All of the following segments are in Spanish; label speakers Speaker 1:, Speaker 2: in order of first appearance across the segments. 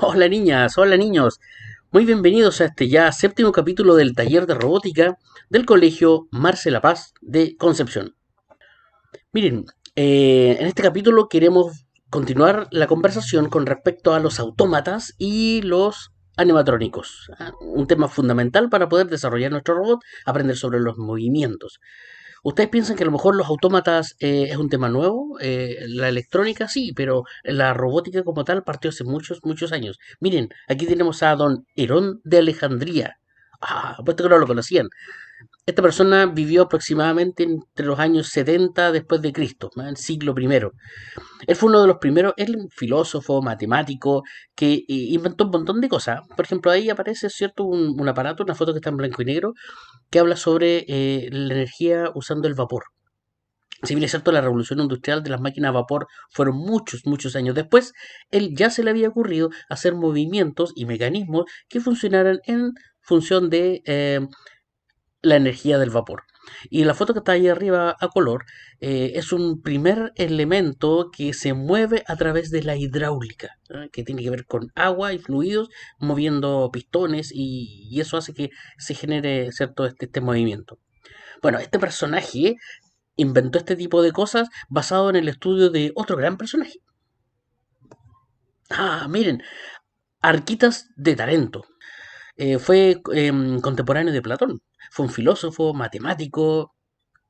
Speaker 1: Hola niñas, hola niños. Muy bienvenidos a este ya séptimo capítulo del taller de robótica del Colegio Marcela Paz de Concepción. Miren, en este capítulo queremos continuar la conversación con respecto a los autómatas y los animatrónicos. Un tema fundamental para poder desarrollar nuestro robot, aprender sobre los movimientos. ¿Ustedes piensan que a lo mejor los autómatas es un tema nuevo? La electrónica sí, pero la robótica como tal partió hace muchos, muchos años. Miren, aquí tenemos a don Herón de Alejandría. Apuesto que no lo conocían. Esta persona vivió aproximadamente entre los años 70 después de Cristo, ¿no? El siglo primero. Él fue uno de los primeros, él un filósofo, matemático, que inventó un montón de cosas. Por ejemplo, ahí aparece, ¿cierto? Un aparato, una foto que está en blanco y negro, que habla sobre la energía usando el vapor. Si bien es cierto, la revolución industrial de las máquinas a vapor fueron muchos, muchos años después, él ya se le había ocurrido hacer movimientos y mecanismos que funcionaran en función de la energía del vapor. Y la foto que está ahí arriba a color es un primer elemento que se mueve a través de la hidráulica, que tiene que ver con agua y fluidos moviendo pistones y eso hace que se genere cierto este movimiento. Bueno, este personaje inventó este tipo de cosas basado en el estudio de otro gran personaje. Miren, Arquitas de Tarento. Fue contemporáneo de Platón. Fue un filósofo, matemático,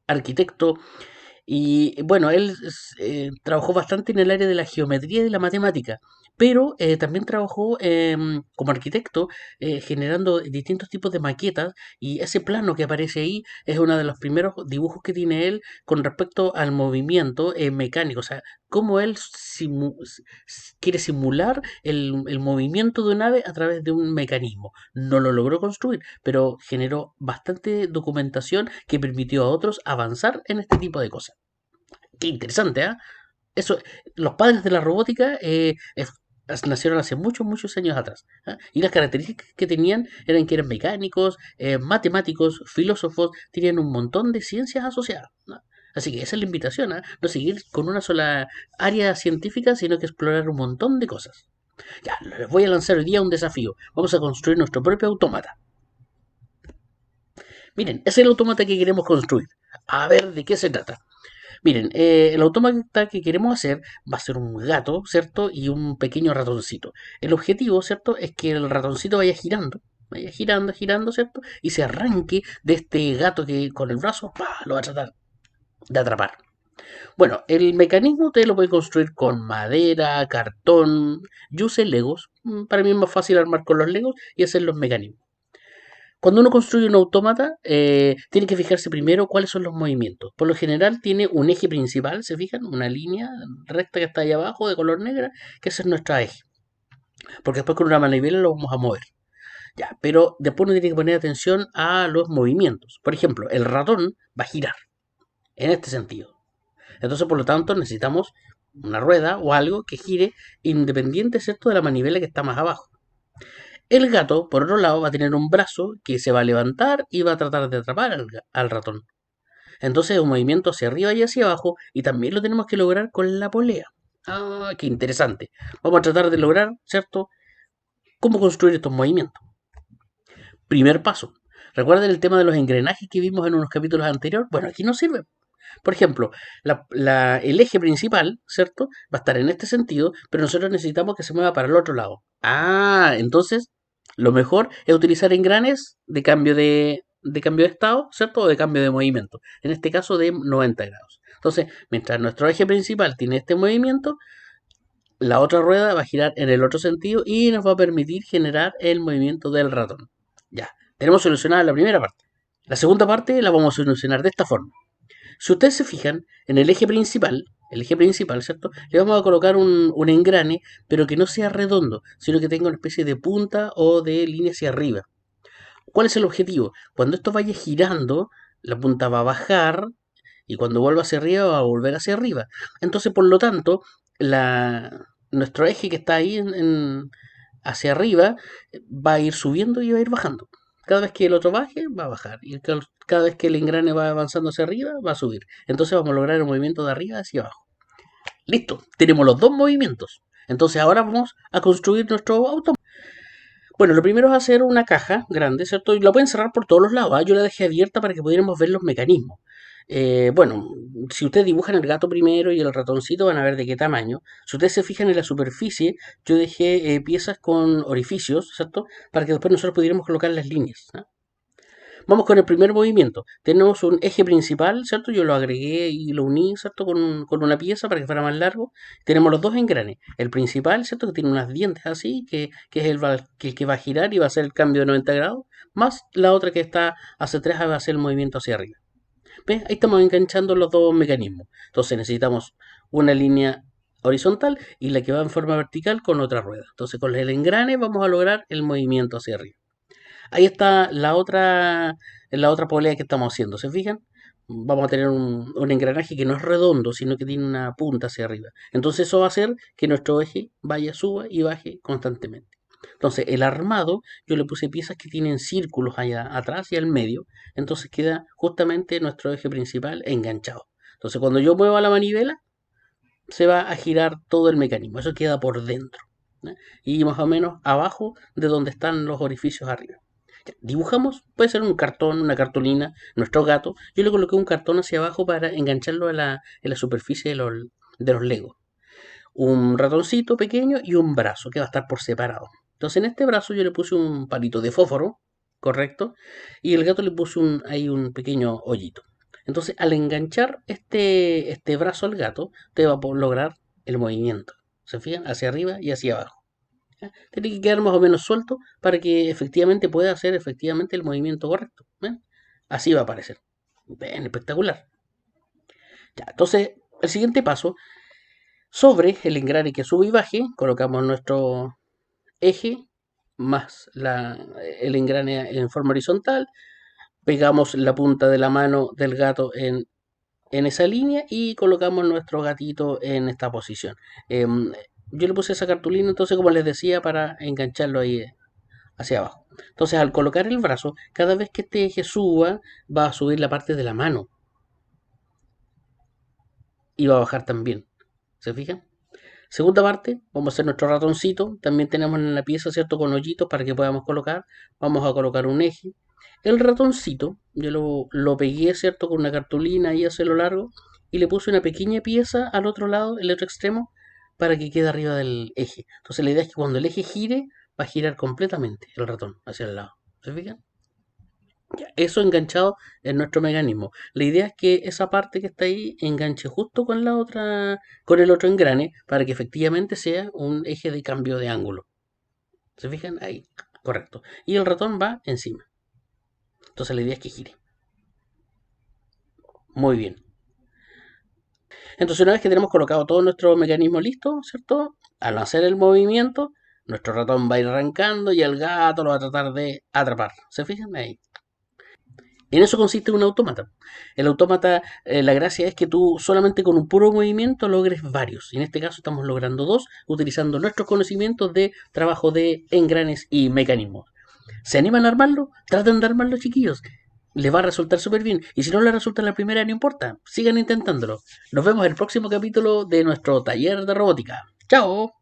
Speaker 1: arquitecto. Y bueno, él trabajó bastante en el área de la geometría y de la matemática, pero también trabajó como arquitecto generando distintos tipos de maquetas y ese plano que aparece ahí es uno de los primeros dibujos que tiene él con respecto al movimiento mecánico, o sea, cómo él quiere simular el movimiento de un ave a través de un mecanismo. No lo logró construir, pero generó bastante documentación que permitió a otros avanzar en este tipo de cosas. Qué interesante, ¿ah? Eso, los padres de la robótica nacieron hace muchos, muchos años atrás. Y las características que tenían eran que eran mecánicos, matemáticos, filósofos, tenían un montón de ciencias asociadas, ¿no? Así que esa es la invitación, no seguir con una sola área científica, sino que explorar un montón de cosas. Ya, les voy a lanzar hoy día un desafío. Vamos a construir nuestro propio autómata. Miren, ese es el autómata que queremos construir. A ver de qué se trata. Miren, el autómata que queremos hacer va a ser un gato, ¿cierto? Y un pequeño ratoncito. El objetivo, ¿cierto? Es que el ratoncito vaya girando, girando, ¿cierto? Y se arranque de este gato que con el brazo lo va a tratar de atrapar. Bueno, el mecanismo usted lo puede construir con madera, cartón. Yo usé Legos. Para mí es más fácil armar con los Legos y hacer los mecanismos. Cuando uno construye un autómata, tiene que fijarse primero cuáles son los movimientos. Por lo general tiene un eje principal, ¿se fijan? Una línea recta que está ahí abajo de color negra, que ese es nuestro eje. Porque después con una manivela lo vamos a mover. Ya, pero después uno tiene que poner atención a los movimientos. Por ejemplo, el ratón va a girar en este sentido. Entonces, por lo tanto, necesitamos una rueda o algo que gire independiente, ¿cierto?, de la manivela que está más abajo. El gato, por otro lado, va a tener un brazo que se va a levantar y va a tratar de atrapar al ratón. Entonces, un movimiento hacia arriba y hacia abajo, y también lo tenemos que lograr con la polea. Qué interesante. Vamos a tratar de lograr, ¿cierto?, cómo construir estos movimientos. Primer paso. ¿Recuerden el tema de los engranajes que vimos en unos capítulos anteriores? Bueno, aquí nos sirve. Por ejemplo, el eje principal, ¿cierto? Va a estar en este sentido, pero nosotros necesitamos que se mueva para el otro lado. Entonces, lo mejor es utilizar engranes de cambio de estado, ¿cierto? O de cambio de movimiento. En este caso, de 90 grados. Entonces, mientras nuestro eje principal tiene este movimiento, la otra rueda va a girar en el otro sentido y nos va a permitir generar el movimiento del ratón. Ya, tenemos solucionada la primera parte. La segunda parte la vamos a solucionar de esta forma. Si ustedes se fijan, en el eje principal, ¿cierto? Le vamos a colocar un engrane, pero que no sea redondo, sino que tenga una especie de punta o de línea hacia arriba. ¿Cuál es el objetivo? Cuando esto vaya girando, la punta va a bajar y cuando vuelva hacia arriba va a volver hacia arriba. Entonces, por lo tanto, nuestro eje que está ahí hacia arriba va a ir subiendo y va a ir bajando. Cada vez que el otro baje, va a bajar. Y cada vez que el engrane va avanzando hacia arriba, va a subir. Entonces vamos a lograr el movimiento de arriba hacia abajo. Listo, tenemos los dos movimientos. Entonces ahora vamos a construir nuestro automata. Bueno, lo primero es hacer una caja grande, ¿cierto? Y la pueden cerrar por todos los lados. Yo la dejé abierta para que pudiéramos ver los mecanismos. Bueno, si ustedes dibujan el gato primero y el ratoncito van a ver de qué tamaño. Si ustedes se fijan en la superficie, yo dejé piezas con orificios, ¿cierto? Para que después nosotros pudiéramos colocar las líneas, ¿no? Vamos con el primer movimiento. Tenemos un eje principal, ¿cierto? Yo lo agregué y lo uní, ¿cierto? Con una pieza para que fuera más largo. Tenemos los dos engranes. El principal, ¿cierto? Que tiene unas dientes así, que es el que va a girar y va a hacer el cambio de 90 grados. Más la otra que está hacia atrás va a hacer el movimiento hacia arriba. ¿Ves? Ahí estamos enganchando los dos mecanismos. Entonces necesitamos una línea horizontal y la que va en forma vertical con otra rueda. Entonces con el engrane vamos a lograr el movimiento hacia arriba. Ahí está la otra polea que estamos haciendo. ¿Se fijan? Vamos a tener un engranaje que no es redondo, sino que tiene una punta hacia arriba. Entonces eso va a hacer que nuestro eje vaya, suba y baje constantemente. Entonces el armado, yo le puse piezas que tienen círculos allá atrás y al medio. Entonces queda justamente nuestro eje principal enganchado. Entonces cuando yo mueva la manivela, se va a girar todo el mecanismo. Eso queda por dentro, ¿no? Y más o menos abajo de donde están los orificios arriba. Dibujamos, puede ser un cartón, una cartulina, nuestro gato. Yo le coloqué un cartón hacia abajo para engancharlo en la superficie de los Legos. Un ratoncito pequeño y un brazo que va a estar por separado. Entonces en este brazo yo le puse un palito de fósforo, correcto, y el gato le puse ahí un pequeño hoyito. Entonces al enganchar este brazo al gato, te va a lograr el movimiento. ¿Se fijan? Hacia arriba y hacia abajo. Tiene que quedar más o menos suelto para que efectivamente pueda hacer efectivamente el movimiento correcto. ¿Ven? Así va a aparecer. Ven, espectacular. Ya, entonces, el siguiente paso, sobre el engrane que sube y baje, colocamos nuestro eje más el engrane en forma horizontal, pegamos la punta de la mano del gato en esa línea y colocamos nuestro gatito en esta posición. Yo le puse esa cartulina, entonces, como les decía, para engancharlo ahí hacia abajo. Entonces, al colocar el brazo, cada vez que este eje suba, va a subir la parte de la mano y va a bajar también. ¿Se fijan? Segunda parte, vamos a hacer nuestro ratoncito. También tenemos en la pieza, ¿cierto? Con hoyitos para que podamos colocar. Vamos a colocar un eje. El ratoncito, yo lo pegué, ¿cierto? Con una cartulina y hacia lo largo. Y le puse una pequeña pieza al otro lado, el otro extremo, para que quede arriba del eje. Entonces la idea es que cuando el eje gire, va a girar completamente el ratón hacia el lado. ¿Se fijan? Ya, eso enganchado en nuestro mecanismo. La idea es que esa parte que está ahí enganche justo con la otra, con el otro engrane, para que efectivamente sea un eje de cambio de ángulo. ¿Se fijan? Ahí, correcto. Y el ratón va encima. Entonces la idea es que gire. Muy bien. Entonces una vez que tenemos colocado todo nuestro mecanismo listo, ¿cierto? Al hacer el movimiento, nuestro ratón va a ir arrancando y el gato lo va a tratar de atrapar. ¿Se fijan? Ahí. En eso consiste un autómata. El autómata, la gracia es que tú solamente con un puro movimiento logres varios. Y en este caso estamos logrando dos, utilizando nuestros conocimientos de trabajo de engranes y mecanismos. ¿Se animan a armarlo? Traten de armarlo, chiquillos. Les va a resultar súper bien. Y si no les resulta la primera, no importa. Sigan intentándolo. Nos vemos en el próximo capítulo de nuestro taller de robótica. ¡Chao!